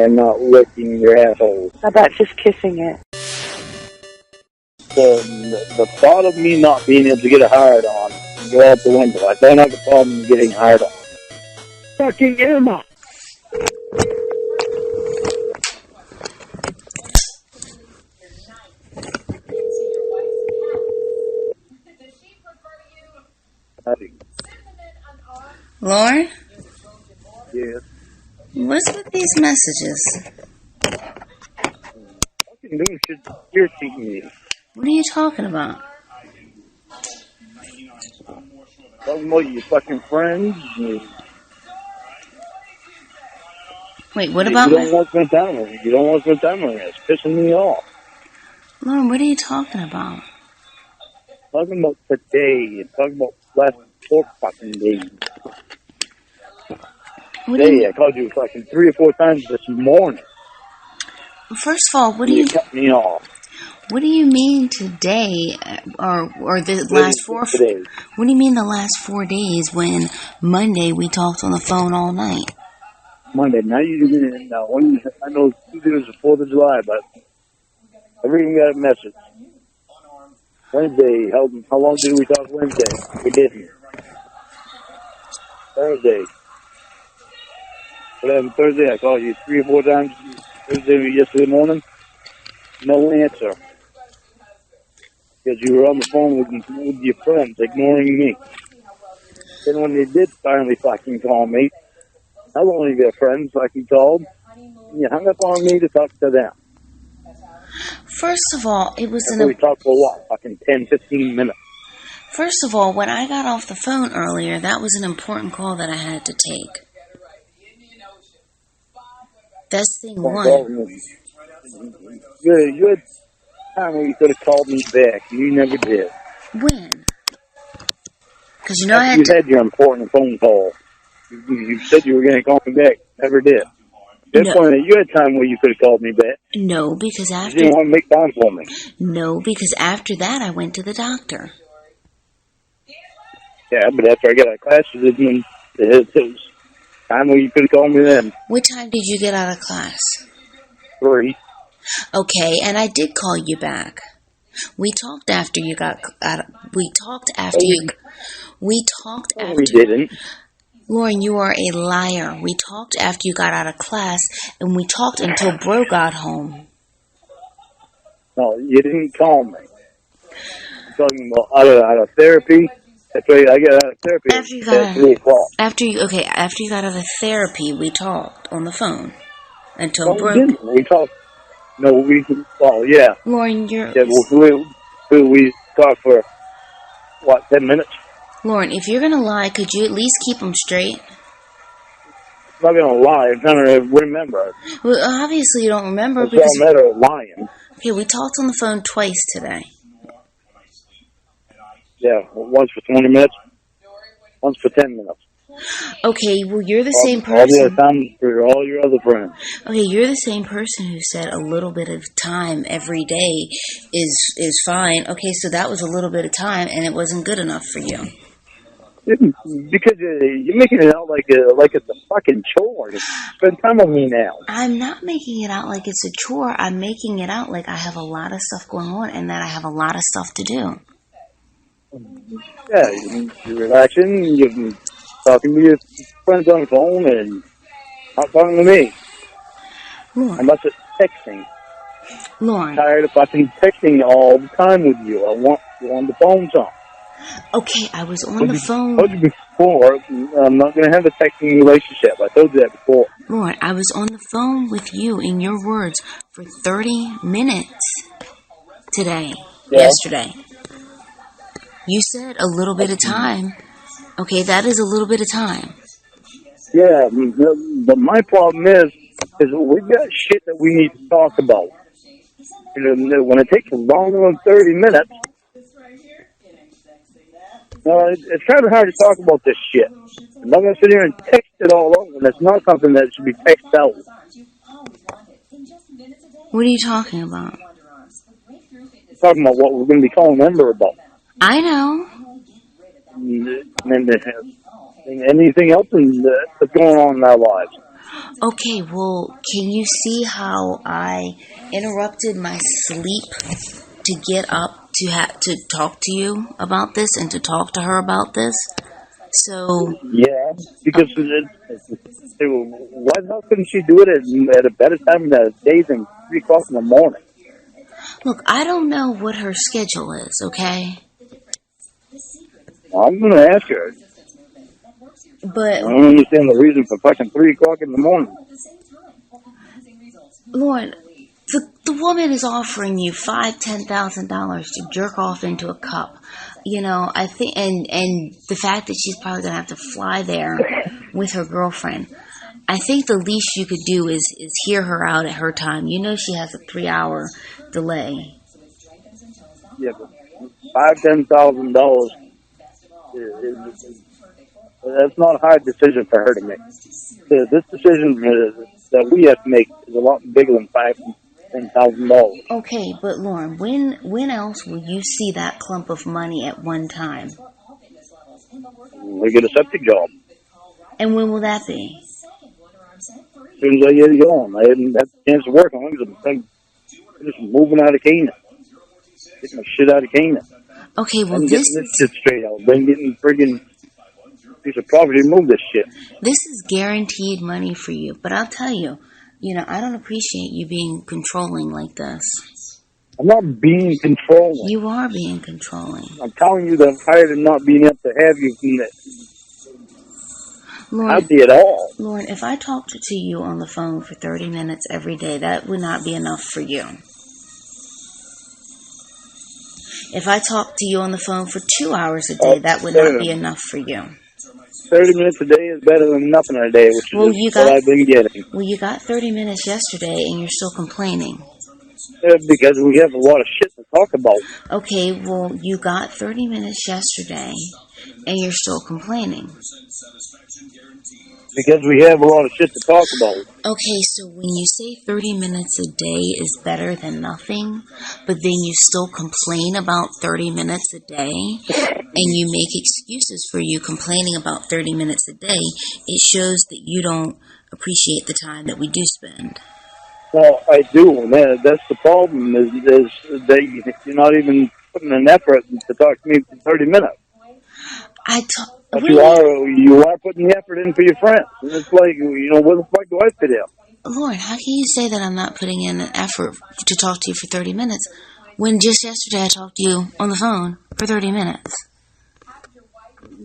and not licking your asshole. How about just kissing it? The thought of me not being able to get a hard on go out the window. I don't have a problem getting hard on. Fucking Emmuh. Lauren? Yes. What's with these messages? Fucking doing shit irritating me. What are you talking about? Talking about your fucking friends. Wait, what about you don't want to spend time with me. You don't want to spend time with me. It's pissing me off. Lauren, what are you talking about? Talking about today. Talking about last 4 fucking days. Today, I called you fucking 3 or 4 times this morning. First of all, what do you cut me off? What do you mean today, or the last 4? Today. What do you mean the last 4 days? When Monday we talked on the phone all night. Monday, now you didn't know. I know Tuesday was the 4th of July, but I really got a message. Wednesday, how long did we talk Wednesday? We didn't. Thursday. What happened Thursday? I called you 3 or 4 times. Thursday, yesterday morning. No answer. Because you were on the phone with your friends, ignoring me. Then when they did finally fucking call me, I was only their friends fucking called. And you hung up on me to talk to them. First of all, it was we talked for what? Fucking 10, 15 minutes. First of all, when I got off the phone earlier, that was an important call that I had to take. That's thing one. You had time when you could have called me back. You never did. When? Because you know I had had your important phone call. You said you were going to call me back. Never did. You had time where you could have called me back. No, because after... You didn't want to make time for me. No, because after that I went to the doctor. Yeah, but after I got out of class, it was time where you could have called me then. What time did you get out of class? 3. Okay, and I did call you back. We talked after you got out of... We talked after you... We talked after... We didn't. Lauren, you are a liar. We talked after you got out of class, and we talked until Bro got home. No, you didn't call me. I'm talking about out of therapy. That's right, I got out of therapy at 3 o'clock. After you got out of therapy, we talked on the phone until Bro. We didn't. We talked. No, yeah. Lauren, you're... Yeah, we talked for, 10 minutes? Lauren, if you're going to lie, could you at least keep them straight? I'm not going to lie. I'm trying to remember. Well, obviously you don't remember. It's all a matter of lying. Okay, we talked on the phone twice today. Yeah, once for 20 minutes, once for 10 minutes. Okay, well, you're the same person. All the other time for all your other friends. Okay, you're the same person who said a little bit of time every day is fine. Okay, so that was a little bit of time, and it wasn't good enough for you. Because you're making it out like it's a fucking chore. Spend time with me now. I'm not making it out like it's a chore. I'm making it out like I have a lot of stuff going on and that I have a lot of stuff to do. Yeah, you're relaxing. You're talking to your friends on the phone and not talking to me. Lauren. Unless it's texting. Lauren. I'm tired of fucking texting all the time with you. I want you on the phone some. Okay, I was on the phone. I told you before, I'm not going to have a texting relationship. I told you that before. Lauren, I was on the phone with you, in your words, for 30 minutes yesterday. You said a little bit of time. Okay, that is a little bit of time. Yeah, but my problem is we've got shit that we need to talk about. When it takes longer than 30 minutes, it's kind of hard to talk about this shit. I'm not going to sit here and text it all over, and it's not something that should be texted out. What are you talking about? I'm talking about what we're going to be calling Ember about. I know. And anything else that's going on in our lives. Okay, well, can you see how I interrupted my sleep to get up to talk to you about this and to talk to her about this? So, Yeah, because why how couldn't she do it at a better time in the day than 3 o'clock in the morning? look, I don't know what her schedule is, okay? I'm going to ask her. But I don't understand the reason for fucking 3 o'clock in the morning. Lauren, the woman is offering you $5,000-$10,000 to jerk off into a cup. You know, I think, and the fact that she's probably gonna have to fly there with her girlfriend. I think the least you could do is hear her out at her time. You know, she has a 3-hour delay. Yeah, but $5,000-$10,000 that's not a hard decision for her to make. This decision that we have to make is a lot bigger than $5,000-$10,000. Okay, but Lauren, when else will you see that clump of money at one time? We get a septic job. And when will that be? As soon as I get it going, I hadn't had the chance to work on it. I'm just moving out of Canaan. Getting the shit out of Canaan. Okay, well, I'm this getting this shit straight out. Then getting friggin' piece of property to move this shit. This is guaranteed money for you. But I'll tell you, I don't appreciate you being controlling like this. I'm not being controlling. You are being controlling. I'm telling you that I'm tired of not being able to have you happy at all. Lauren, if I talked to you on the phone for 30 minutes every day, that would not be enough for you. If I talked to you on the phone for 2 hours a day, that would not be enough for you. 30 minutes a day is better than nothing a day, which is what I've been getting. Well, you got 30 minutes yesterday, and you're still complaining. Because we have a lot of shit to talk about. Okay, well, you got 30 minutes yesterday, and you're still complaining. Because we have a lot of shit to talk about. Okay, so when you say 30 minutes a day is better than nothing, but then you still complain about 30 minutes a day, and you make excuses for you complaining about 30 minutes a day, it shows that you don't appreciate the time that we do spend. Well, I do, and that's the problem, is that you're not even putting an effort to talk to me for 30 minutes. But really? you are putting the effort in for your friends. And it's like, where the fuck do I fit in? Lauren, how can you say that I'm not putting in an effort to talk to you for 30 minutes when just yesterday I talked to you on the phone for 30 minutes?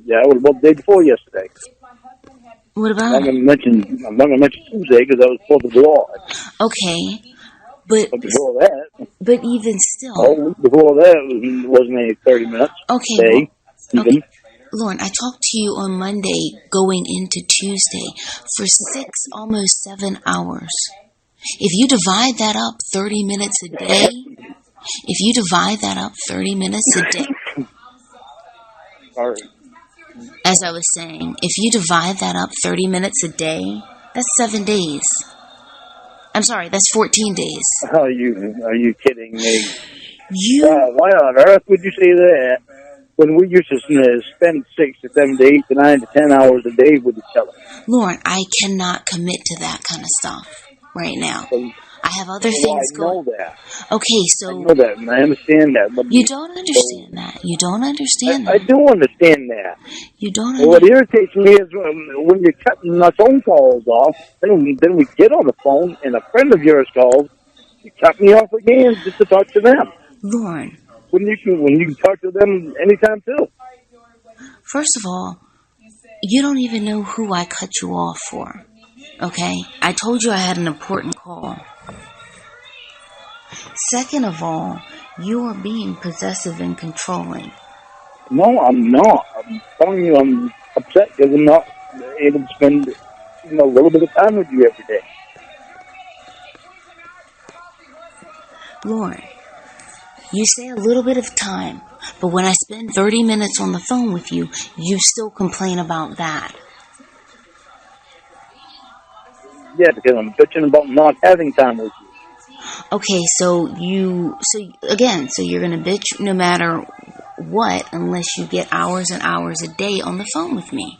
Yeah, it was about the day before yesterday. What about I'm not going to mention Tuesday because I was supposed to go off. Okay, but before that. But even still. Before that, it wasn't any 30 minutes. Okay. Okay. Lauren, I talked to you on Monday going into Tuesday for 6, almost 7 hours. If you divide that up 30 minutes a day, Sorry. As I was saying, if you divide that up 30 minutes a day, that's 7 days. I'm sorry, that's 14 days. Are you kidding me? Why on earth would you say that? When we used to spend 6 to 7 to 8 to 9 to 10 hours a day with each other. Lauren, I cannot commit to that kind of stuff right now. I have other things going. I know that. Okay, so I know that, and I understand that. But you don't understand that. You don't understand that. I do understand that. You don't. What irritates me is when you're cutting my phone calls off. Then we get on the phone, and a friend of yours calls. You cut me off again just to talk to them. Lauren. When you can talk to them anytime too. First of all, you don't even know who I cut you off for. Okay? I told you I had an important call. Second of all, you are being possessive and controlling. No, I'm not. I'm telling you I'm upset because I'm not able to spend a little bit of time with you every day. Lauren. You say a little bit of time, but when I spend 30 minutes on the phone with you, you still complain about that. Yeah, because I'm bitching about not having time with you. Okay, so you're going to bitch no matter what unless you get hours and hours a day on the phone with me.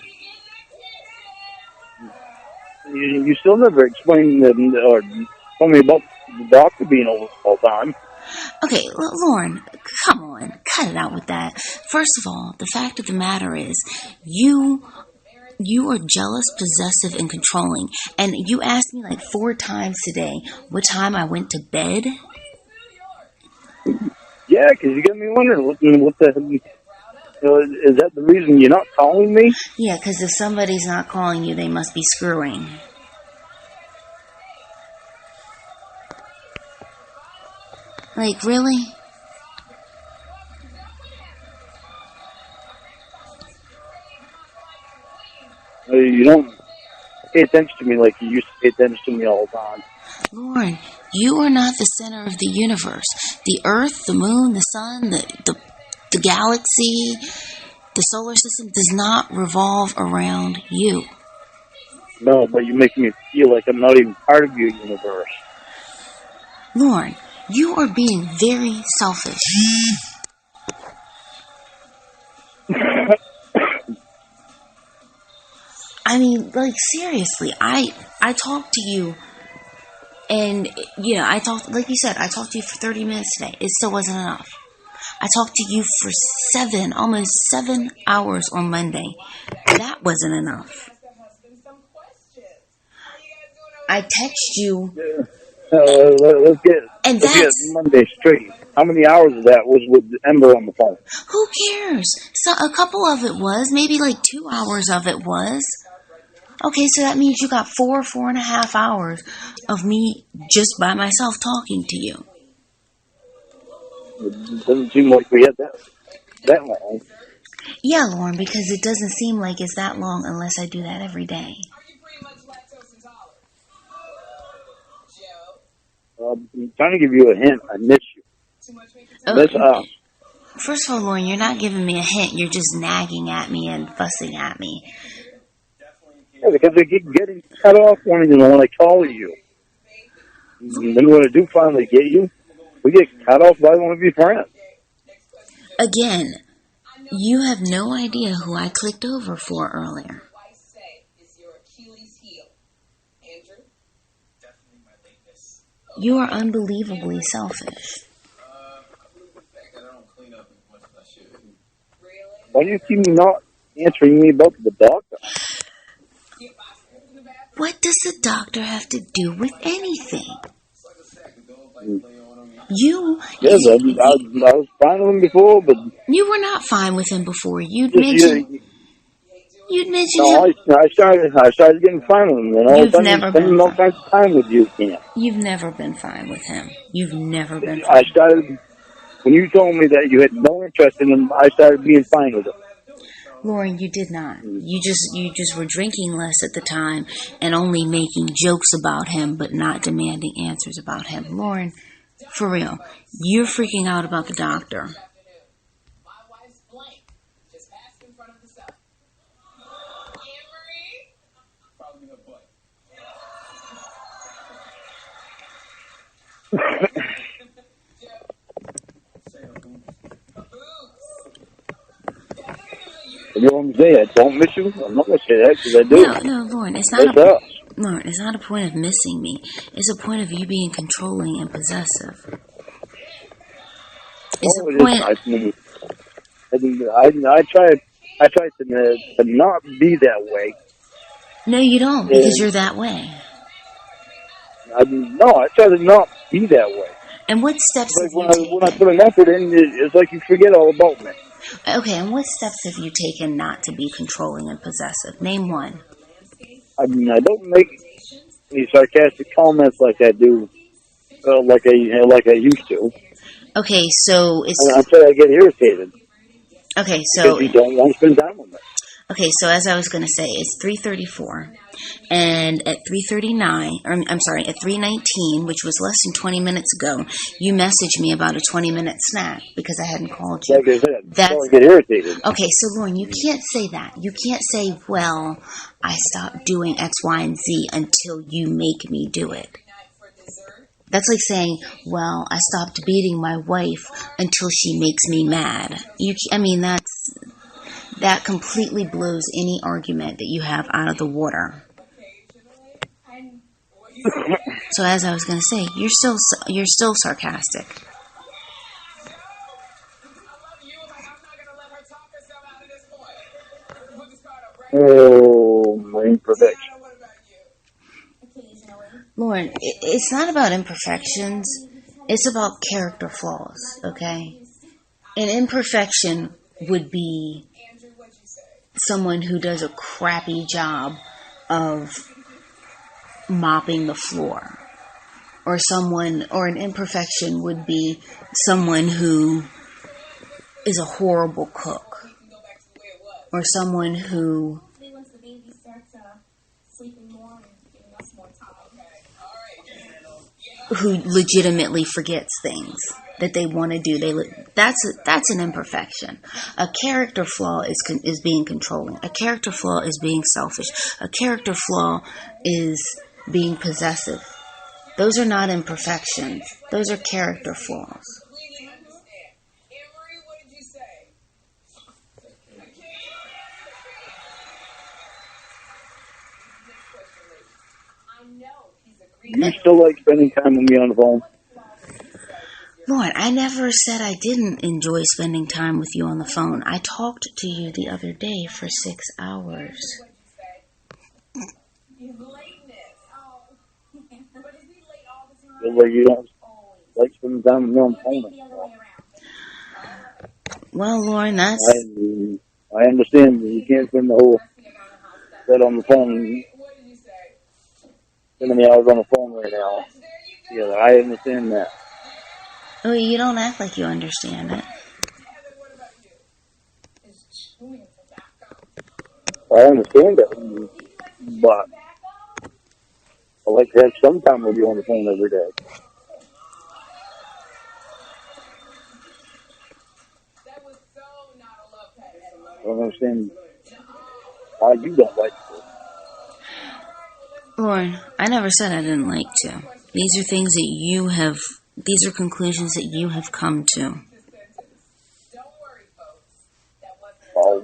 You still never explained or told me about the doctor being over all the time. Okay, Lauren, come on, cut it out with that. First of all, the fact of the matter is, you are jealous, possessive, and controlling. And you asked me like 4 times today what time I went to bed. Yeah, because you got me wondering what the. Is that the reason you're not calling me? Yeah, because if somebody's not calling you, they must be screwing. Like, really? You don't pay attention to me like you used to pay attention to me all the time. Lauren, you are not the center of the universe. The Earth, the Moon, the Sun, the galaxy, the solar system does not revolve around you. No, but you make me feel like I'm not even part of your universe. Lauren, you are being very selfish. I mean, like, seriously, I talked to you, and, I talked, like you said, I talked to you for 30 minutes today. It still wasn't enough. I talked to you for almost 7 hours on Monday. That wasn't enough. I text you. Let's get Monday straight. How many hours of that was with Ember on the phone? Who cares? So a couple of it was, maybe like 2 hours of it was. Okay, so that means you got 4.5 hours of me just by myself talking to you. It doesn't seem like we had that long. Yeah, Lauren, because it doesn't seem like it's that long unless I do that every day. I'm trying to give you a hint. I miss you. Miss us. First of all, Lauren, you're not giving me a hint. You're just nagging at me and fussing at me. Yeah, because I keep getting cut off when I call you. And then when I do finally get you, we get cut off by one of your friends. Again, you have no idea who I clicked over for earlier. You are unbelievably selfish. Why do you keep not answering me about the doctor? What does the doctor have to do with anything? You... Yes, I was fine with him before, but... You were not fine with him before. You'd mentioned no, him... I started getting fine with him, and all of a sudden never spending all kinds of time with you again. You've never been fine with him. You've never been fine. I started... When you told me that you had no interest in him, I started being fine with him. Lauren, you did not. You just were drinking less at the time and only making jokes about him, but not demanding answers about him. Lauren, for real, you're freaking out about the doctor. You know what I'm saying? I don't miss you. I'm not going to say that because I do. No, Lauren, it's not Lauren, it's not a point of missing me. It's a point of you being controlling and possessive. It's a point. I try to not be that way. No, you don't, because you're that way. I try to not be that way. And what steps have you taken? When I put an effort in, it's like you forget all about me. Okay, and what steps have you taken not to be controlling and possessive? Name one. I don't make any sarcastic comments like I do, like I used to. Okay, so it's... Until I get irritated. Okay, so... Because you don't want to spend time with me. Okay, so as I was going to say, it's 3:34, and at 3:39, or I'm sorry, at 3:19, which was less than 20 minutes ago, you messaged me about a 20-minute snack because I hadn't called you. Like I said, until I get irritated. Okay, so Lauren, you can't say that. You can't say, well, I stopped doing X, Y, and Z until you make me do it. That's like saying, well, I stopped beating my wife until she makes me mad. That completely blows any argument that you have out of the water. So as I was going to say, you're still sarcastic. Oh, my imperfection. Lauren, it's not about imperfections. It's about character flaws, okay? An imperfection would be someone who does a crappy job of mopping the floor. Or an imperfection would be someone who is a horrible cook. Or someone who legitimately forgets things that they want to do. That's an imperfection. A character flaw is being controlling. A character flaw is being selfish. A character flaw is being possessive. Those are not imperfections. Those are character flaws. You still like spending time with me on the phone? Lauren, I never said I didn't enjoy spending time with you on the phone. I talked to you the other day for 6 hours. Feel like you don't like spending time with me on the phone anymore. Well, Lauren, that's... I understand that you can't spend the whole set on the phone. Too many hours on the phone right now. Yeah, I understand that. Oh, you don't act like you understand it. I understand that, but I like to have some time with you on the phone every day. I don't understand why you don't like it. Lauren, I never said I didn't like to. These are things that these are conclusions that you have come to. Well,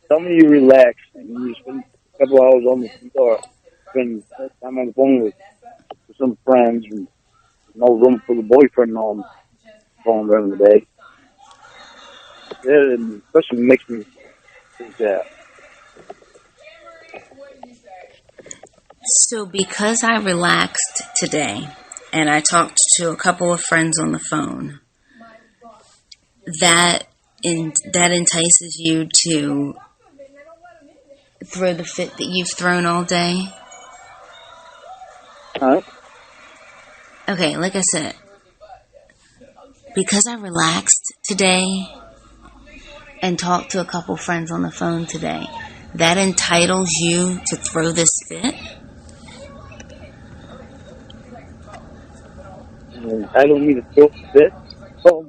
tell me you relax and you spend a couple hours on the computer, spend time on the phone with some friends, and no room for the boyfriend on the phone during the day. It especially makes me think that. So because I relaxed today and I talked to a couple of friends on the phone, that entices you to throw the fit that you've thrown all day? Huh? Okay, like I said, because I relaxed today and talked to a couple friends on the phone today, that entitles you to throw this fit? I don't need to throw fit. So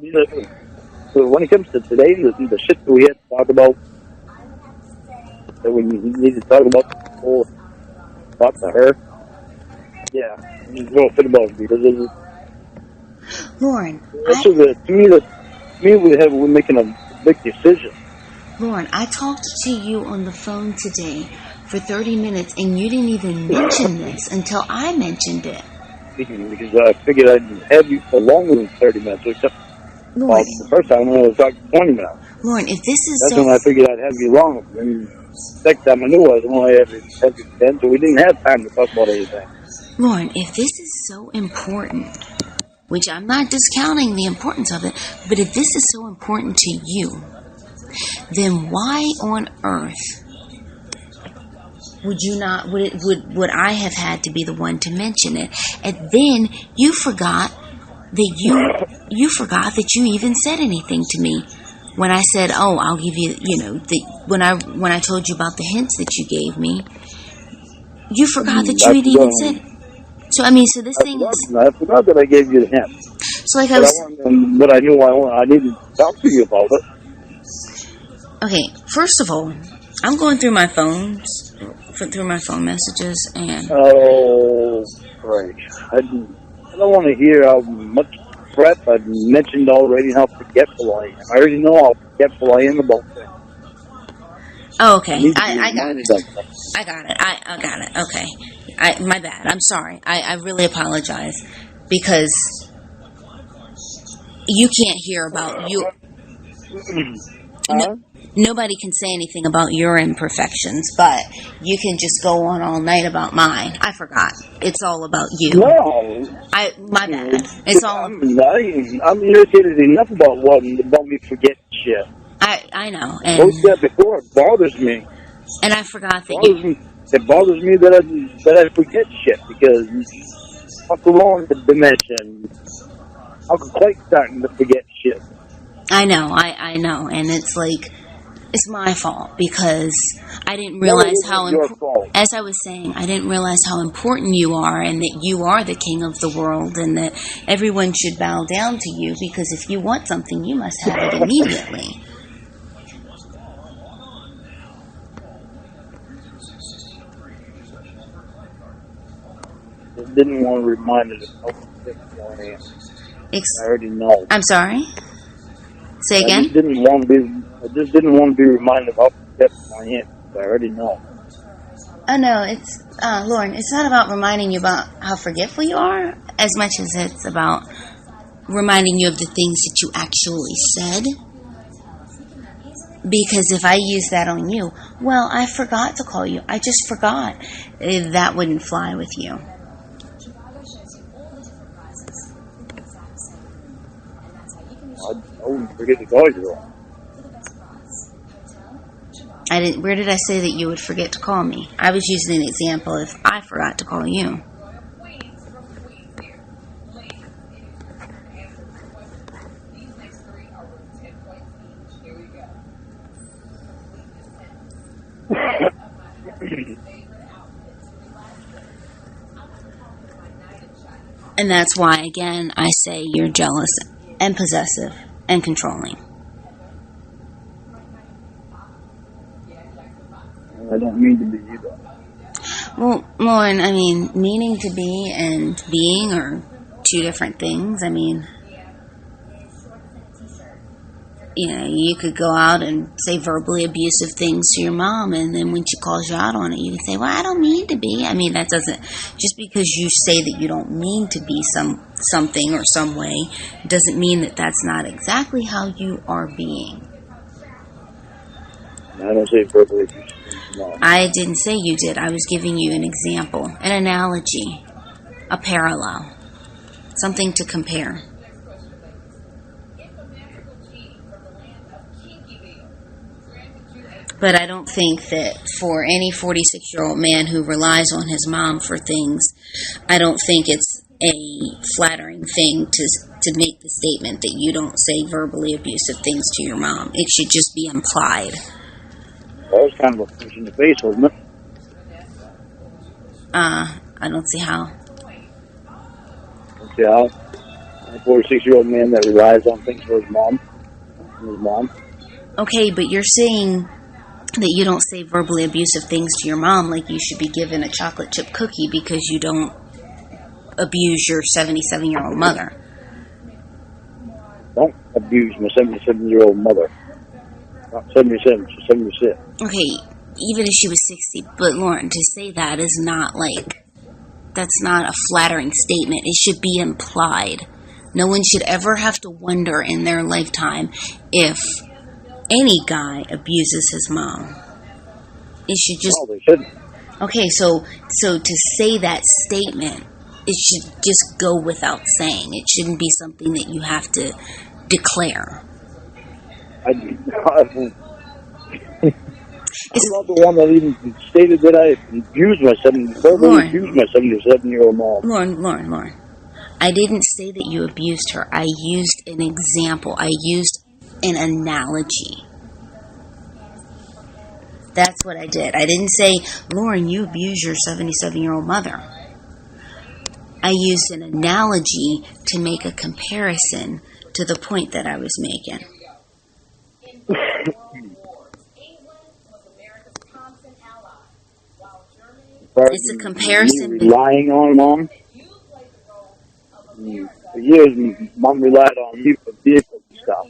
when it comes to today, the shit that we had to talk about, that we need to talk about before talk to her, yeah, you just throw a fit about it because Lauren, we're making a big decision. Lauren, I talked to you on the phone today for 30 minutes and you didn't even mention this until I mentioned it. Because I figured I'd have you for longer than 30 minutes, except the first time when I was talking 20 minutes. Lauren, if this is That's when I figured I'd have you longer. And the second time I knew I was only have you 10, so we didn't have time to talk about anything. Lauren, if this is so important, which I'm not discounting the importance of it, but if this is so important to you, then why on earth would I have had to be the one to mention it? And then you forgot that you even said anything to me when I said, "Oh, I'll give you," when I told you about the hints that you gave me. You forgot that you had even said it. So this thing is. I forgot that I gave you the hint. So like I was. But I knew I needed to talk to you about it. Okay, first of all, I'm going through my phone messages, and... Oh, right. I don't want to hear how much crap I've mentioned already and how forgetful I am. I already know how forgetful I am about things. Oh, okay. Need to be I got reminded it. of them. I got it. I got it. Okay. My bad. I'm sorry. I really apologize because you can't hear about you. Huh? Nobody can say anything about your imperfections, but you can just go on all night about mine. I forgot. It's all about you. No. My bad. It's all. I'm irritated enough about me forgetting shit. I know, Told you that before. It bothers me. and I forgot that you. It bothers me that I forget shit because Uncle Long had dimension. Uncle Clay's starting to forget shit. I know, I know, and it's like it's my fault because I didn't realize how important. As I was saying, I didn't realize how important you are, and that you are the king of the world, and that everyone should bow down to you. Because if you want something, you must have it immediately. I didn't want to remind it of I already know. I'm sorry? Say again? I just didn't want to be reminded of how forgetful I am. I already know. Oh, no, it's, Lauren, it's not about reminding you about how forgetful you are as much as it's about reminding you of the things that you actually said. Because if I use that on you, well, I forgot to call you. I just forgot. That wouldn't fly with you. I wouldn't forget to call you. Where did I say that you would forget to call me? I was using an example if I forgot to call you. And that's why, again, I say you're jealous and possessive and controlling. I don't mean to be either. Well, Lauren, I mean, meaning to be and being are two different things. I mean, you know, you could go out and say verbally abusive things to your mom, and then when she calls you out on it, you can say, well, I don't mean to be. I mean, that doesn't, just because you say that you don't mean to be something or some way, doesn't mean that that's not exactly how you are being. I don't say verbally abusive. No. I didn't say you did. I was giving you an example, an analogy, a parallel, something to compare. But I don't think that for any 46-year-old man who relies on his mom for things, I don't think it's a flattering thing to make the statement that you don't say verbally abusive things to your mom. It should just be implied. That was kind of a punch in the face, wasn't it? I don't see how. Don't see how? A 46-year-old man that relies on things for his mom. Okay, but you're saying that you don't say verbally abusive things to your mom, like you should be given a chocolate chip cookie because you don't abuse your 77-year-old mother. Don't abuse my 77-year-old mother. Not 77, she's 76. Okay, even if she was 60, but Lauren, to say that is not that's not a flattering statement. It should be implied. No one should ever have to wonder in their lifetime if any guy abuses his mom. It should just... No, they shouldn't. Okay, so to say that statement, it should just go without saying. It shouldn't be something that you have to declare. I'm not the one that even stated that I abused my 77-year-old mom. Lauren. I didn't say that you abused her. I used an example. I used an analogy. That's what I did. I didn't say, Lauren, you abuse your 77-year-old mother. I used an analogy to make a comparison to the point that I was making. It's a comparison. You relying on mom? For years, mom relied on me for vehicle stuff.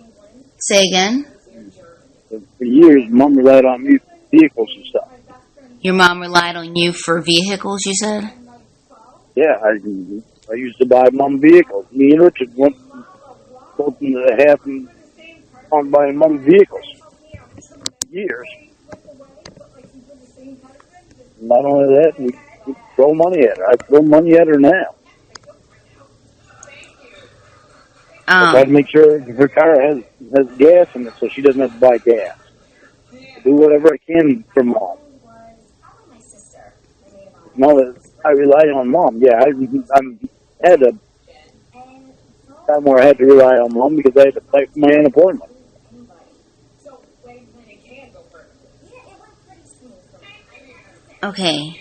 Say again? For years, mom relied on me vehicles and stuff. Your mom relied on you for vehicles, you said? Yeah, I used to buy Mom vehicles. Me and Richard went into the half and on buying Mom vehicles. Years. Not only that, we throw money at her. I throw money at her now. I try to make sure her car has gas in it so she doesn't have to buy gas. I do whatever I can for Mom. Now that I rely on Mom, yeah, I had a time where I had to rely on Mom because I had to fight for my unemployment. Okay.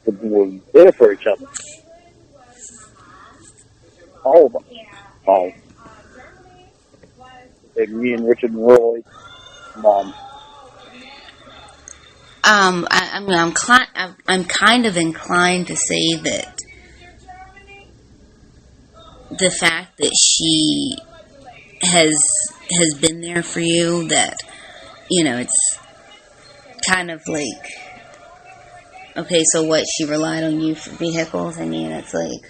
We're there for each other. All of us. All. Like me and Richard and Roy, Mom. I'm kind of inclined to say that the fact that she has been there for you, that, you know, it's kind of like, okay, so what, she relied on you for vehicles? I mean, it's like,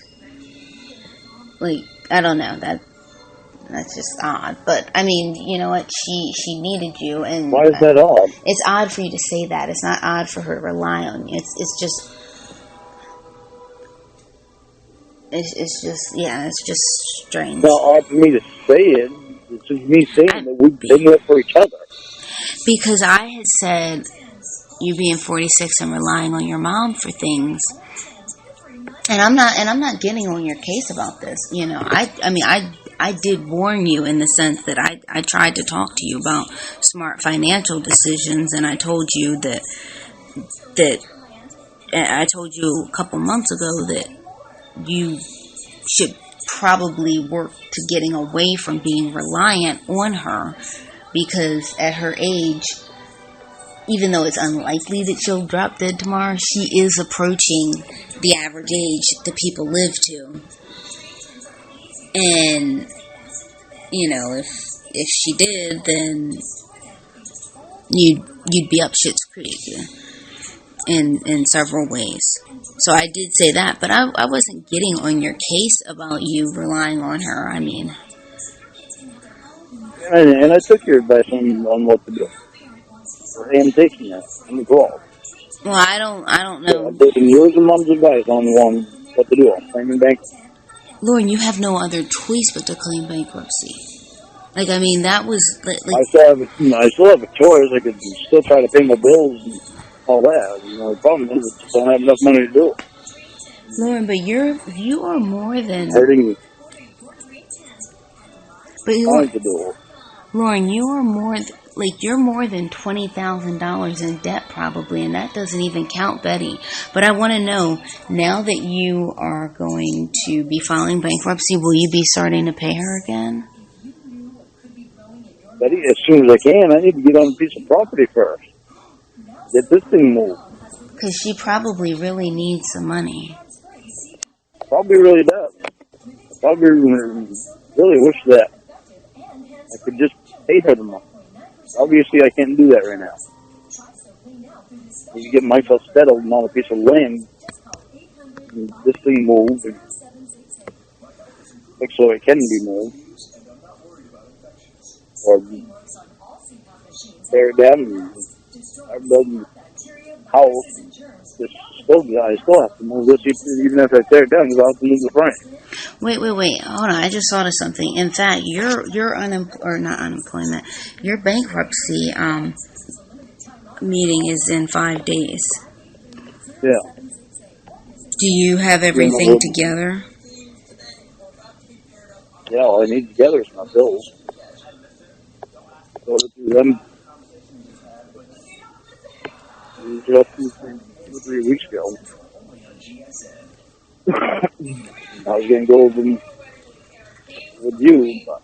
I don't know, that's just odd. But, I mean, you know what, she needed you, and... Why is that odd? It's odd for you to say that. It's not odd for her to rely on you. It's just... It's just strange. It's not odd for me to say it. It's just me saying that we've been there for each other. Because I had said, you being 46 and relying on your mom for things... And I'm not getting on your case about this. You know, I did warn you in the sense that I tried to talk to you about smart financial decisions, and I told you that I told you a couple months ago that you should probably work to getting away from being reliant on her, because at her age, even though it's unlikely that she'll drop dead tomorrow, she is approaching the average age that people live to. And, you know, if she did, then you'd be up shit's creek in several ways. So I did say that, but I wasn't getting on your case about you relying on her. I mean... And I took your advice on what to do. I am taking that. I'm called. Well, I don't know. I'm taking yours and Mom's advice on what to do. I'm claiming bankruptcy. Lauren, you have no other choice but to claim bankruptcy. Like, I mean, that was like I still have a choice. I could still try to pay my bills and all that. You know, the problem is I just don't have enough money to do it. Lauren, but you are more than hurting me. But you, Lauren, you are more. You're more than $20,000 in debt probably, and that doesn't even count Betty. But I want to know, now that you are going to be filing bankruptcy, will you be starting to pay her again? Betty, as soon as I can. I need to get on a piece of property first. Get this thing moved. Because she probably really needs some money. Probably really does. Probably really wish that I could just pay her the money. Obviously, I can't do that right now. I need to get myself settled on a piece of land, and this thing moved, and so it can be moved, or tear it down and start building a house. I still have to move this, even if I tear it down, because I'll have to move the frame. Wait. Hold on. I just thought of something. In fact, your unemployment, your bankruptcy meeting is in 5 days. Yeah. Do you have everything together? Yeah, all I need together is my bills. So to do them just 2-3 weeks ago. I was going to go over them with you, but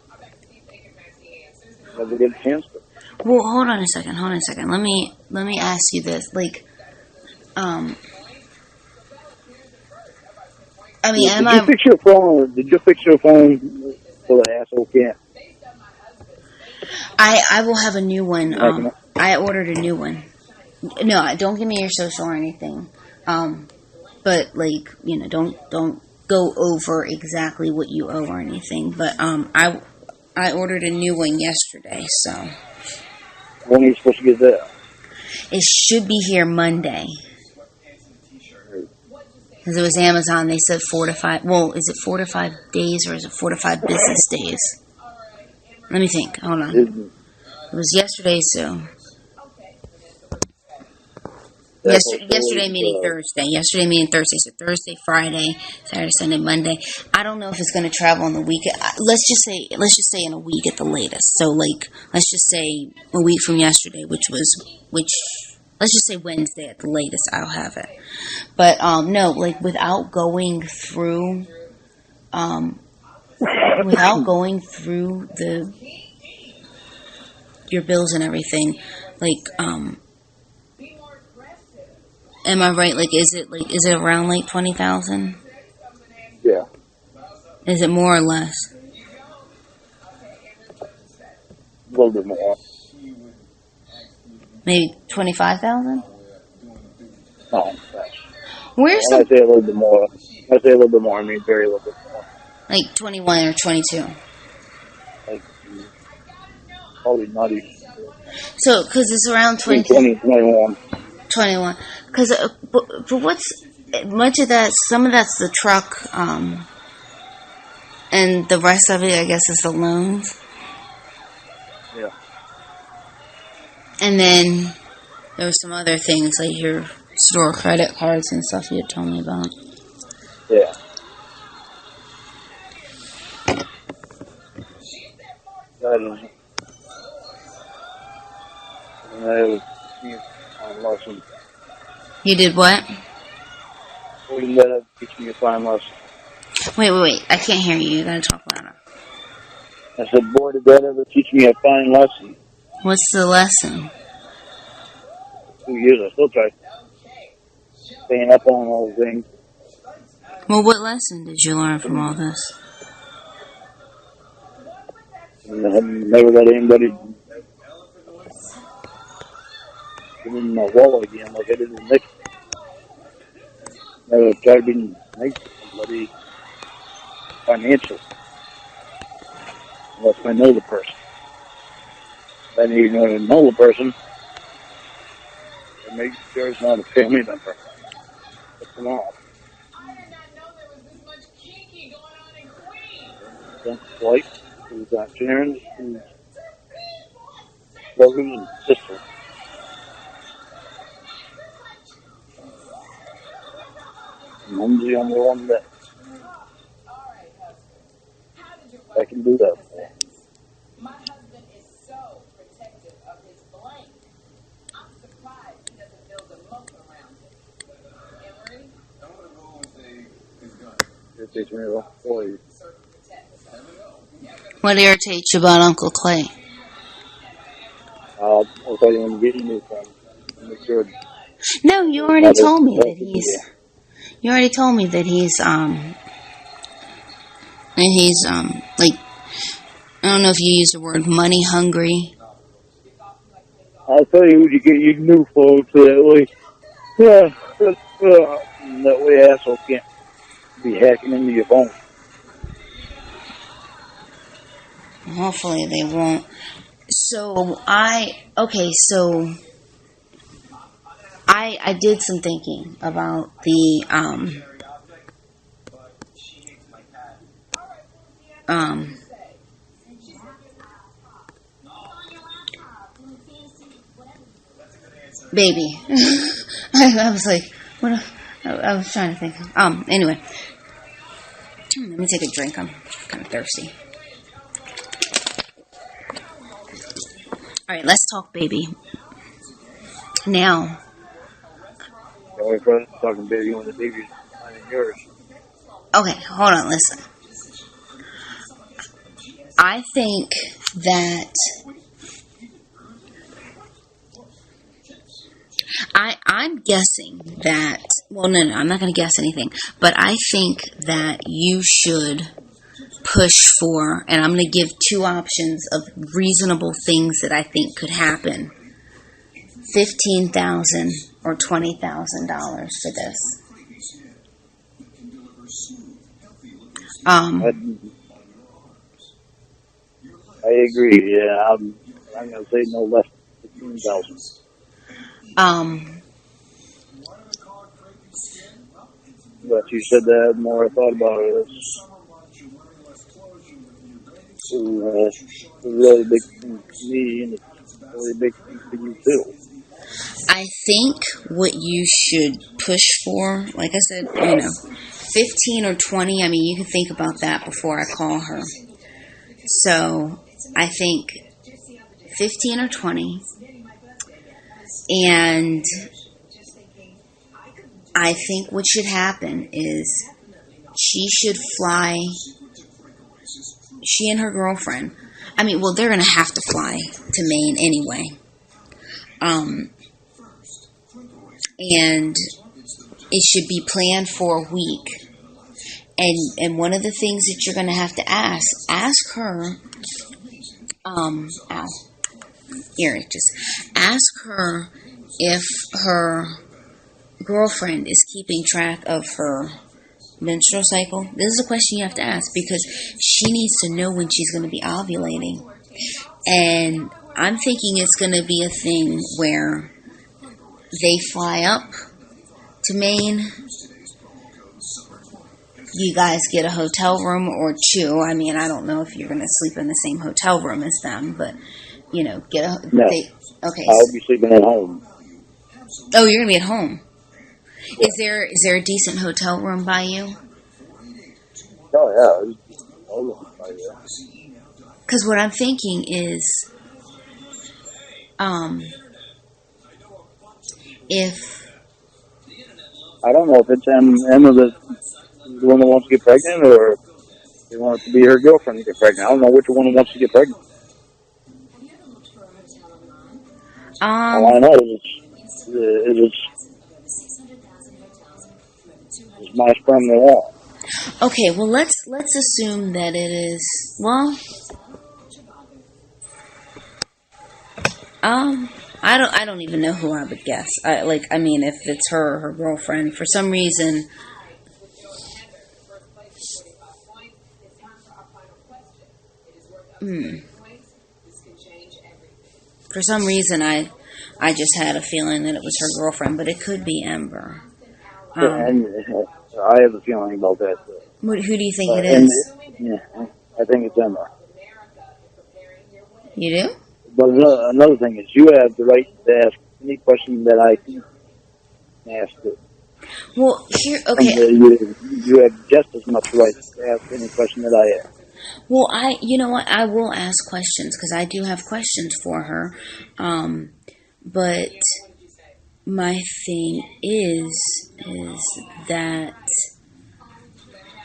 never get a chance to. Well, hold on a second. Let me ask you this. Did you fix your phone for the asshole cat? I will have a new one. I ordered a new one. No, don't give me your social or anything. But like, don't go over exactly what you owe or anything. But I ordered a new one yesterday, so. When are you supposed to get that? It should be here Monday. Because it was Amazon, they said 4 to 5. Well, is it 4 to 5 days or is it 4 to 5 business days? Let me think. Hold on. It was yesterday, so. Yesterday meaning Thursday. Yesterday meaning Thursday. So Thursday, Friday, Saturday, Sunday, Monday. I don't know if it's going to travel on the weekend. Let's just say in a week at the latest. So like, let's just say a week from yesterday, which let's just say Wednesday at the latest. I'll have it. But no, like without going through your bills and everything, like am I right? Like, is it around like 20,000? Yeah. Is it more or less? A little bit more. Maybe 25,000? No. Where's when I say a little bit more, I mean very little bit more. Like 21 or 22? Like, probably not even. So, because it's around 20. 21. 21. Because, but what's, much of that, some of that's the truck, and the rest of it, I guess, is the loans. Yeah. And then there were some other things, like your store credit cards and stuff you had told me about. Yeah. Lesson. You did what? We gotta teach me a fine lesson. Wait. I can't hear you. You gotta talk louder. I said, boy, did that ever teach me a fine lesson. What's the lesson? 2 years, I still try staying up on all things. Well, what lesson did you learn from all this? Never let anybody get in my wallet again like I did with Nick. Never try to be nice to somebody financial. Unless I know the person. Then you know the person, and make sure it's not a family member. Put them off. Don't like who's got Sharon, who's brothers and sisters. Mom's the only one that I can do that for. My husband is so protective of his blank. I'm surprised he doesn't build a moat around it. Emery? I'm going to go and say his gun. It takes me about 4 years. What irritates you about Uncle Clay? I'll tell you when you get your new phone. Make sure. No, you already told me that he's. You already told me that he's like, I don't know if you use the word money hungry. I'll tell you when you get your new phone so that way. That way assholes can't be hacking into your phone. Hopefully they won't. So I did some thinking about the baby. I was like, what? I was trying to think. Anyway, let me take a drink. I'm kind of thirsty. All right, let's talk baby. Now. The only friend talking baby when the baby's finding yours. Okay, hold on, listen. I think that I'm guessing that, well, no, I'm not going to guess anything, but I think that you should push for, and I'm going to give two options of reasonable things that I think could happen. $15,000 or $20,000 for this. I agree. Yeah, I'm going to say no less than 15,000. But you said that, the more I thought about it, it's a really big thing for me, and it's a really big thing for you, too. I think what you should push for, like I said, 15 or 20, I mean, you can think about that before I call her. So, I think 15 or 20, and I think what should happen is she should fly, she and her girlfriend, they're going to have to fly to Maine anyway. And it should be planned for a week. And one of the things that you're going to have to ask her, ask her if her girlfriend is keeping track of her menstrual cycle. This is a question you have to ask because she needs to know when she's going to be ovulating. And I'm thinking it's going to be a thing where they fly up to Maine. You guys get a hotel room or two. I mean, I don't know if you're going to sleep in the same hotel room as them, but, get a... No. Okay. I'll be sleeping at home. Oh, you're going to be at home. Yeah. Is there a decent hotel room by you? Oh, yeah. Because what I'm thinking is, if... I don't know if it's Emma the one that wants to get pregnant, or they want it to be her girlfriend to get pregnant. I don't know which one wants to get pregnant. All I know is it's my sperm they want. Okay, well let's assume that it is. Well, I don't even know who I would guess. If it's her or her girlfriend, for some reason. For some reason, I just had a feeling that it was her girlfriend, but it could be Ember. And I have a feeling about that. Who do you think it is? I think it's Emma. You do? But another thing is, you have the right to ask any question that I can ask it. Well, here, okay. And, you have just as much right to ask any question that I ask. Well, you know what? I will ask questions because I do have questions for her. But my thing is that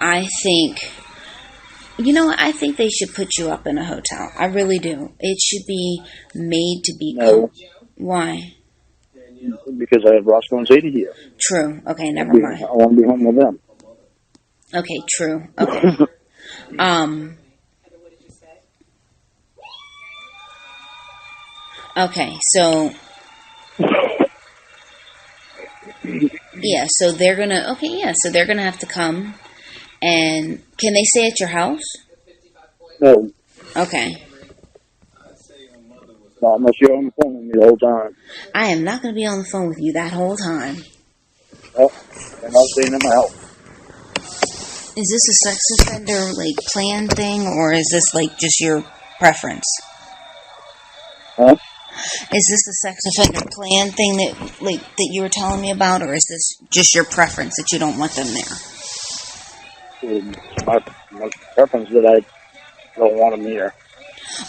I think, I think they should put you up in a hotel. I really do. It should be made to be cool. Why? Because I have Roscoe and Sadie here. True. Okay, never mind. I want to be home with them. Okay, true. Okay. Okay, so so they're gonna have to come, and can they stay at your house? No. Okay. Not unless you're on the phone with me the whole time. I am not gonna be on the phone with you that whole time. Oh, and I'll stay in my house. Is this a sex offender, plan thing, or is this, just your preference? Huh? Is this a sex offender plan thing that you were telling me about, or is this just your preference that you don't want them there? My preference that I don't want them here.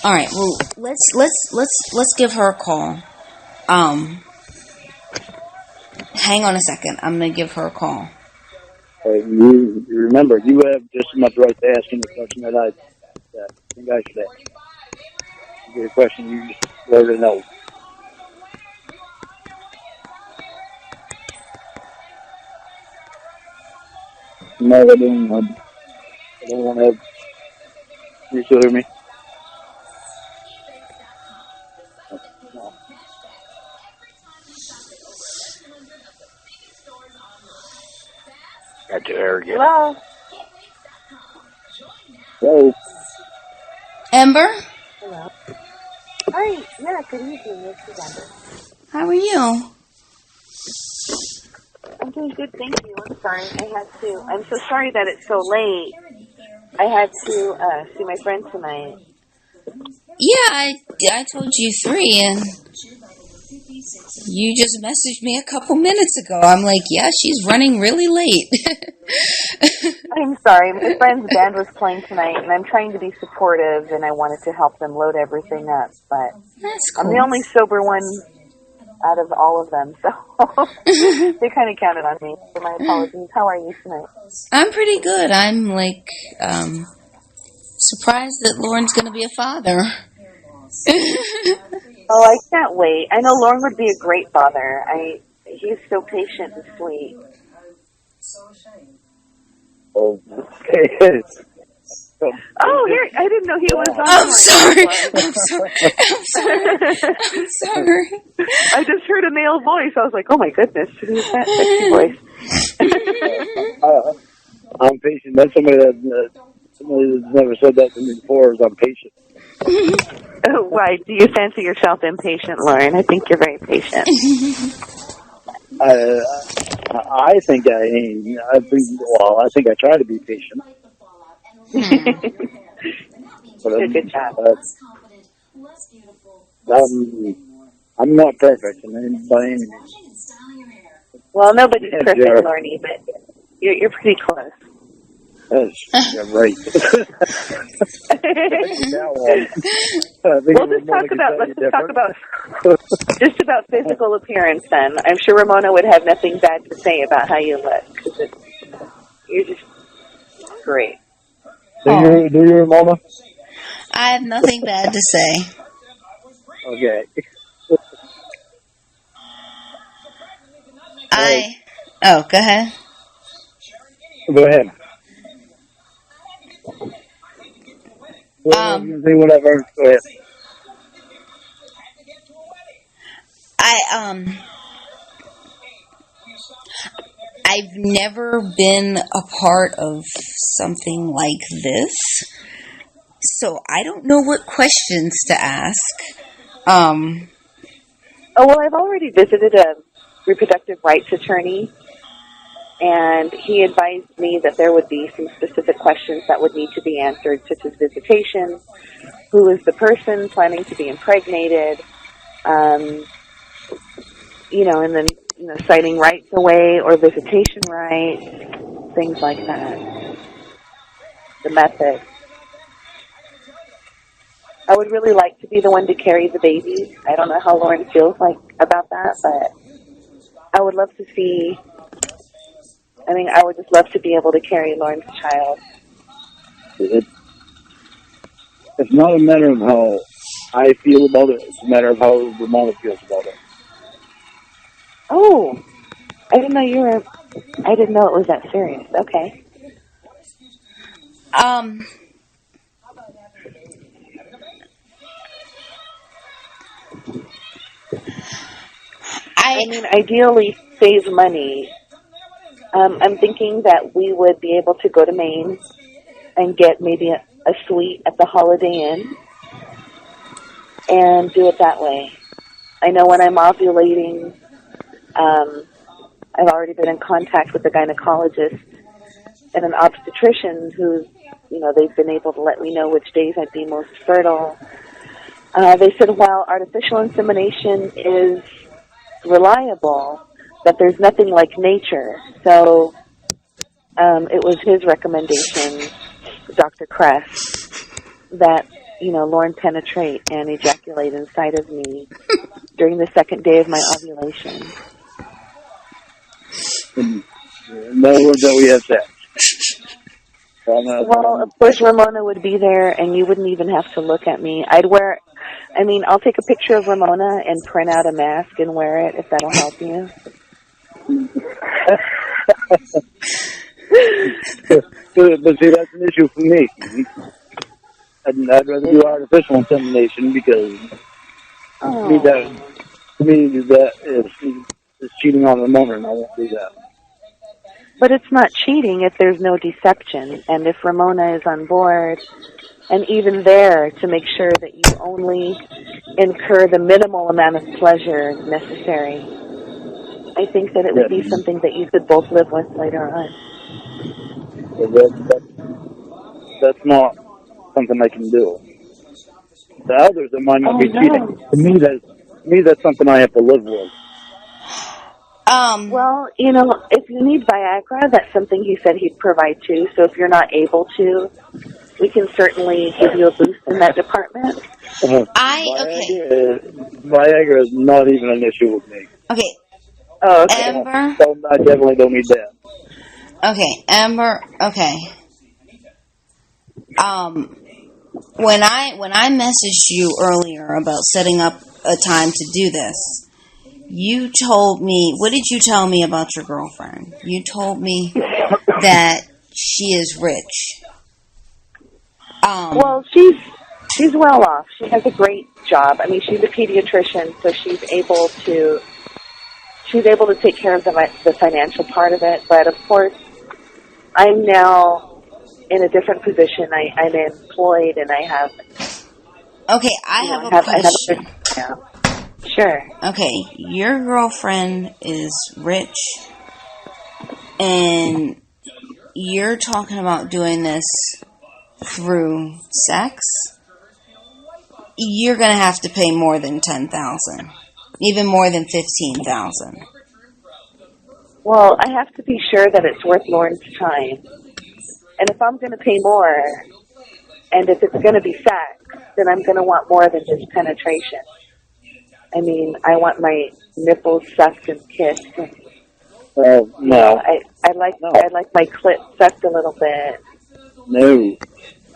All right. Well, let's give her a call. Hang on a second. I'm gonna give her a call. You remember, you have just as much right to ask any question that I think I should ask. You get a question, you just let her know. No, I don't want to have You still hear me? Got your air again. Hello? Hello. Amber, Hello? Hi, yeah, good evening. This is Amber. how are you? I'm doing good, thank you. I'm sorry. I'm so sorry that it's so late. I had to see my friend tonight. Yeah, I told you 3, and you just messaged me a couple minutes ago. I'm like, yeah, she's running really late. I'm sorry. My friend's band was playing tonight, and I'm trying to be supportive, and I wanted to help them load everything up, but That's cool. I'm the only sober one out of all of them, so they kind of counted on me. So my apologies. How are you tonight? I'm pretty good. I'm like surprised that Lauren's going to be a father. Oh, I can't wait. I know Lorne would be a great father. He's so patient and sweet. Oh, okay. Oh, here, I didn't know he was on. I'm sorry. I'm sorry. I'm sorry. I just heard a male voice. I was like, oh my goodness, who's that sexy voice? I'm patient. That's somebody that's never said that to me before, is I'm patient. Why? Do you fancy yourself impatient, Lauren? I think you're very patient. I think I am. I think I try to be patient. But Good job. I'm not perfect by any means. Well, nobody's Yeah, perfect, sure. Lorne, but you're pretty close. Yeah, right. Let's just talk about just about physical appearance then. I'm sure Ramona would have nothing bad to say about how you look. 'Cause you're just great. Do you, Ramona? I have nothing bad to say. Okay. Oh, go ahead. Go ahead. Whatever. Go ahead. I've never been a part of something like this, so I don't know what questions to ask. Oh, well, I've already visited a reproductive rights attorney, and he advised me that there would be some specific questions that would need to be answered, such as visitation, who is the person planning to be impregnated, and then, citing rights away or visitation rights, things like that. The method. I would really like to be the one to carry the baby. I don't know how Lauren feels like about that, but I would love to see. I would just love to be able to carry Lauren's child. It's not a matter of how I feel about it. It's a matter of how Ramona feels about it. Oh, I didn't know it was that serious. Okay. Ideally, save money. I'm thinking that we would be able to go to Maine and get maybe a suite at the Holiday Inn and do it that way. I know when I'm ovulating, I've already been in contact with a gynecologist and an obstetrician who's, they've been able to let me know which days I'd be most fertile. They said while artificial insemination is reliable, that there's nothing like nature. So it was his recommendation, Dr. Kress, that, Lauren penetrate and ejaculate inside of me during the second day of my ovulation. In other words, that we have sex. Well, of course, Ramona would be there, and you wouldn't even have to look at me. I'll take a picture of Ramona and print out a mask and wear it, if that'll help you. But see, that's an issue for me. I'd rather do artificial insemination because to me that is cheating on the mother, and I won't do that. But it's not cheating if there's no deception, and if Ramona is on board, and even there to make sure that you only incur the minimal amount of pleasure necessary. I think that it would be something that you could both live with later on. That's not something I can do. To others, it might not be cheating. To me, that's something I have to live with. Well, if you need Viagra, that's something he said he'd provide too. So if you're not able to, we can certainly give you a boost in that department. Viagra is not even an issue with me. Okay. Oh, okay. Amber? So I definitely don't need that. Okay, Amber, okay. When I messaged you earlier about setting up a time to do this, you told me, what did you tell me about your girlfriend? You told me that she is rich. Well, she's well off. She has a great job. I mean, she's a pediatrician, so she's able to take care of the financial part of it. But of course, I'm now in a different position. I'm employed, and I have. Okay, I have a question. Sure. Okay, your girlfriend is rich, and you're talking about doing this through sex. You're gonna have to pay more than $10,000, even more than $15,000. Well, I have to be sure that it's worth Lauren's time, and if I'm going to pay more, and if it's going to be sex, then I'm going to want more than just penetration. I mean, I want my nipples sucked and kissed. No. I like my clit sucked a little bit. No.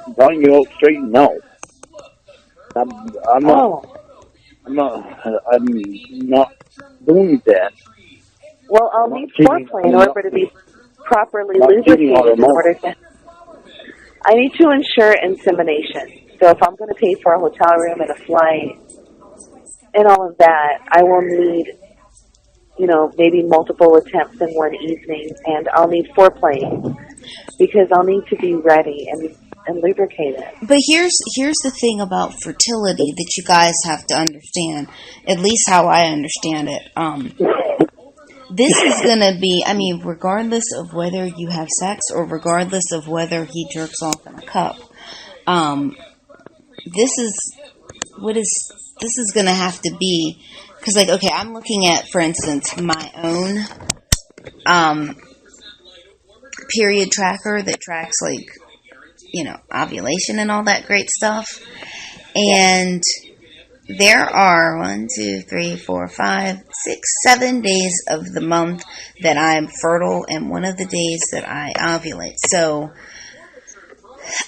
I'm telling you out straight, no. I'm not doing that. Well, I'll need foreplay in order to be properly lubricated. I need to ensure insemination. So if I'm going to pay for a hotel room and a flight and all of that, I will need, maybe multiple attempts in one evening, and I'll need foreplay because I'll need to be ready and lubricated. But here's the thing about fertility that you guys have to understand, at least how I understand it. This is going to be, regardless of whether you have sex or regardless of whether he jerks off in a cup, this is going to have to be, because, I'm looking at, for instance, my own period tracker that tracks, ovulation and all that great stuff, and there are 1, 2, 3, 4, 5, 6, 7 days of the month that I'm fertile, and one of the days that I ovulate. So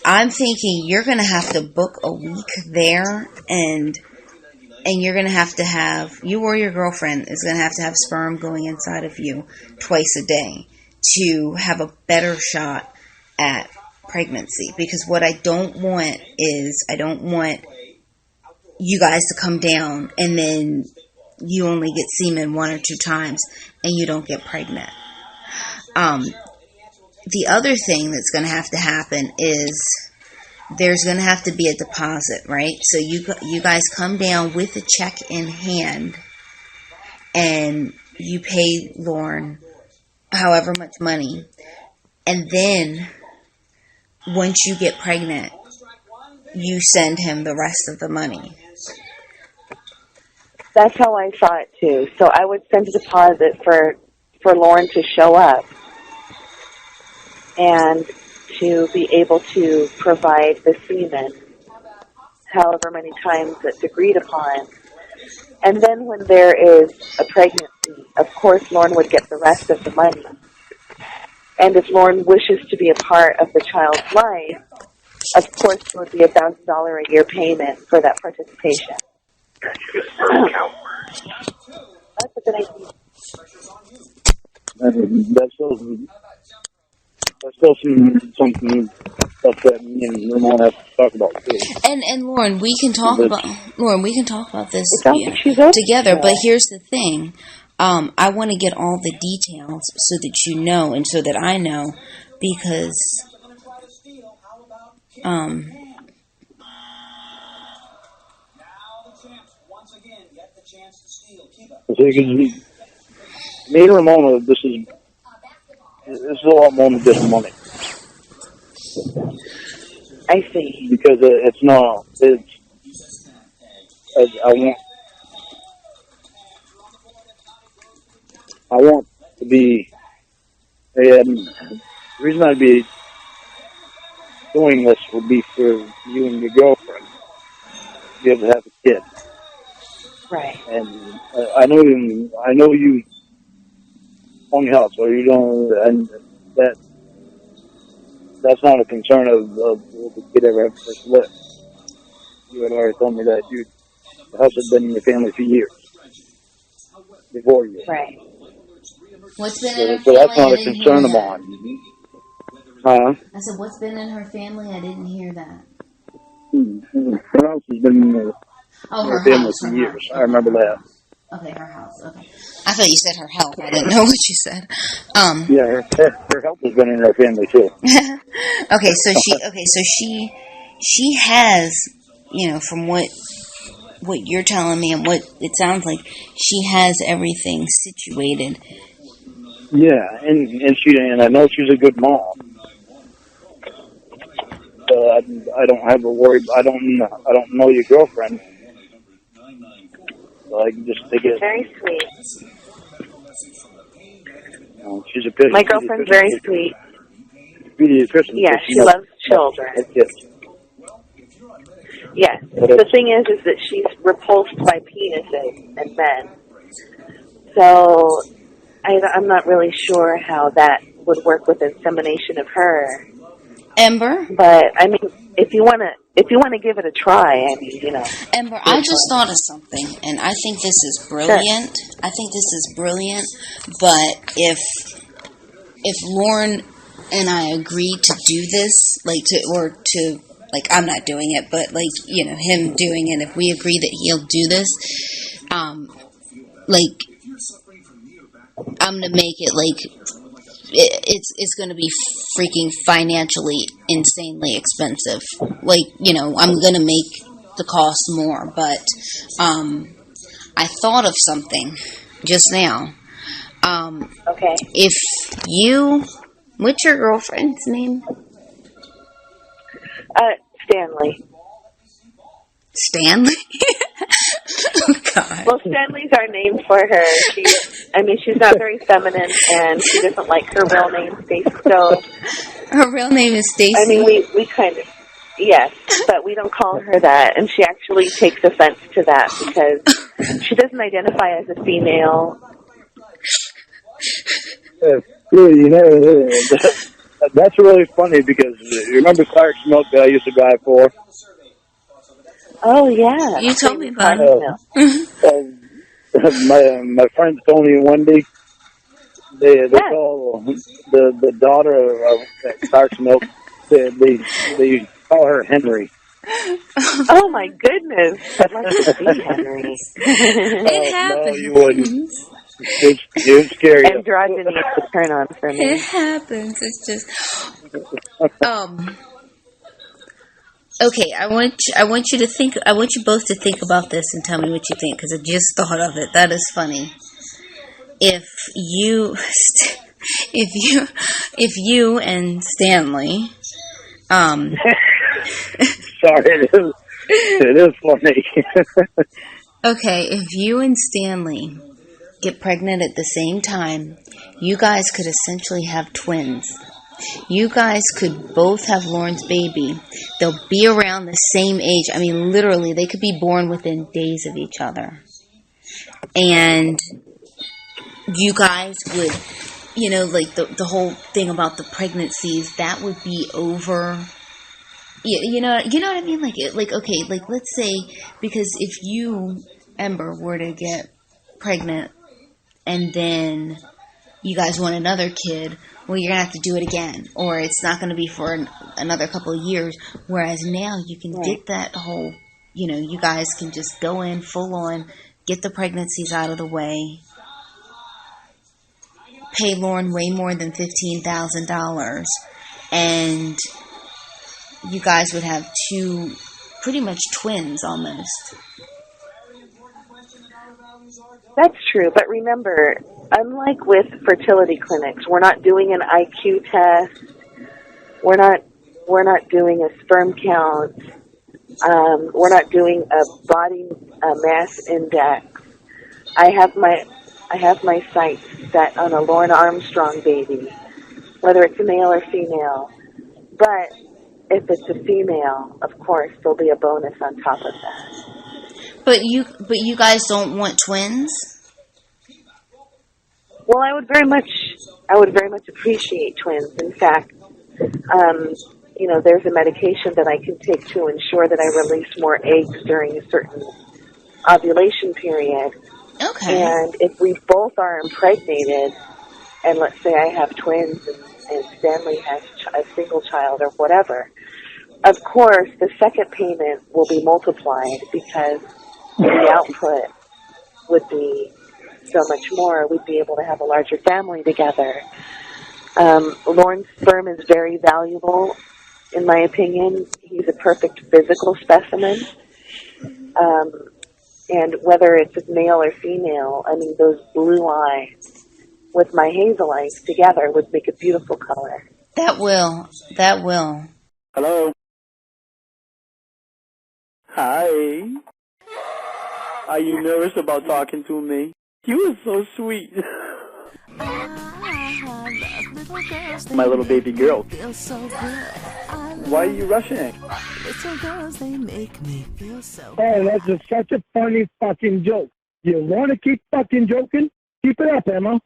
I'm thinking you're going to have to book a week there, and you're going to have, you or your girlfriend is going to have sperm going inside of you twice a day to have a better shot at pregnancy. Because what I don't want is, I don't want you guys to come down and then you only get semen 1 or 2 times and you don't get pregnant. The other thing that's going to have to happen is there's going to have to be a deposit, right? So you guys come down with a check in hand and you pay Lorne however much money, and then once you get pregnant, you send him the rest of the money. That's how I saw it too. So I would send a deposit for Lorne to show up and to be able to provide the semen however many times it's agreed upon. And then when there is a pregnancy, of course Lorne would get the rest of the money. And if Lorne wishes to be a part of the child's life, of course it would be $1,000 a year payment for that participation. That's a good idea. That's still something stuff that me and Ramona have to talk about too. And Lauren, we can talk about this It sounds like she's open. together. But here's the thing: I want to get all the details so that you know, and so that I know, because me and Ramona, this is a lot more than just money. I see. Because it's not. I want to be. The reason I'd be doing this would be for you and your girlfriend to be able to have a kid. Right. And I know you own your house, or you don't, and that's not a concern of the kid ever have to live. You had already told me that the house had been in your family for years before you. Right. What's been in her So family? that's not a concern of mine. Huh? I said, what's been in her family? I didn't hear that. Her house has been in her family for years. I remember that. Okay, her house. Okay. I thought you said her health. I didn't know what you said. Yeah, her health has been in her family too. So she has, from what you're telling me and what it sounds like, she has everything situated. Yeah, and I know she's a good mom. I don't have a worry. I don't know your girlfriend. So I can just take it. Very sweet. She's a Christian. My girlfriend's very sweet. She's a Christian. Yeah, she loves children. Yes. The thing is that she's repulsed by penises and men. So I'm not really sure how that would work with insemination of her. Ember? But I mean, if you want to give it a try, I mean, Ember, I just thought of something, and I think this is brilliant. Sure. I think this is brilliant. But if Lauren and I agree to do this, I'm not doing it, but him doing it, if we agree that he'll do this, I'm gonna make it it's gonna be freaking financially insanely expensive. I'm gonna make the cost more, but I thought of something just now. Okay. If what's your girlfriend's name? Stanley. Stanley? Oh, God. Well, Stanley's our name for her. She's not very feminine, and she doesn't like her real name, Stacy. So her real name is Stacy. I mean, we kind of, yes, but we don't call her that, and she actually takes offense to that because she doesn't identify as a female. That's really funny because you remember Clark's milk that I used to drive for? Oh, yeah. You told me about it. My friends Tony and Wendy, they call the daughter of Clark's milk, they call her Henry. Oh, my goodness. I'd like to see Henry. It happens. No, you wouldn't. It was scary. Androgyny to turn on for me. It happens. It's just okay, I want you both to think about this and tell me what you think, because I just thought of it. That is funny. If you and Stanley sorry, it is funny. Okay, if you and Stanley get pregnant at the same time, you guys could essentially have twins. You guys could both have Lauren's baby. They'll be around the same age. I mean, literally, they could be born within days of each other. And you guys would, the whole thing about the pregnancies, that would be over. You know what I mean? Let's say, because if you, Ember, were to get pregnant and then you guys want another kid, well, you're going to have to do it again. Or it's not going to be for another couple of years. Whereas now you can get that whole, you guys can just go in full on, get the pregnancies out of the way, pay wLorne way more than $15,000, and you guys would have two, pretty much twins almost. That's true, but remember, unlike with fertility clinics, we're not doing an IQ test. We're not doing a sperm count. We're not doing a body mass index. I have my sights set on a wLorne Armstrong baby, whether it's a male or female. But if it's a female, of course, there'll be a bonus on top of that. But you guys don't want twins? Well, I would very much appreciate twins. In fact, there's a medication that I can take to ensure that I release more eggs during a certain ovulation period. Okay. And if we both are impregnated, and let's say I have twins and Stanley has a single child or whatever, of course, the second payment will be multiplied because the output would be so much more. We'd be able to have a larger family together. wLorne's sperm is very valuable, in my opinion. He's a perfect physical specimen. And whether it's male or female, I mean, those blue eyes with my hazel eyes together would make a beautiful color. That will. Hello. Hi. Are you nervous about talking to me? You are so sweet. My little baby girl. Why are you rushing? Little girls, they make me feel so Oh, that's such a funny fucking joke. You want to keep fucking joking? Keep it up, Emma.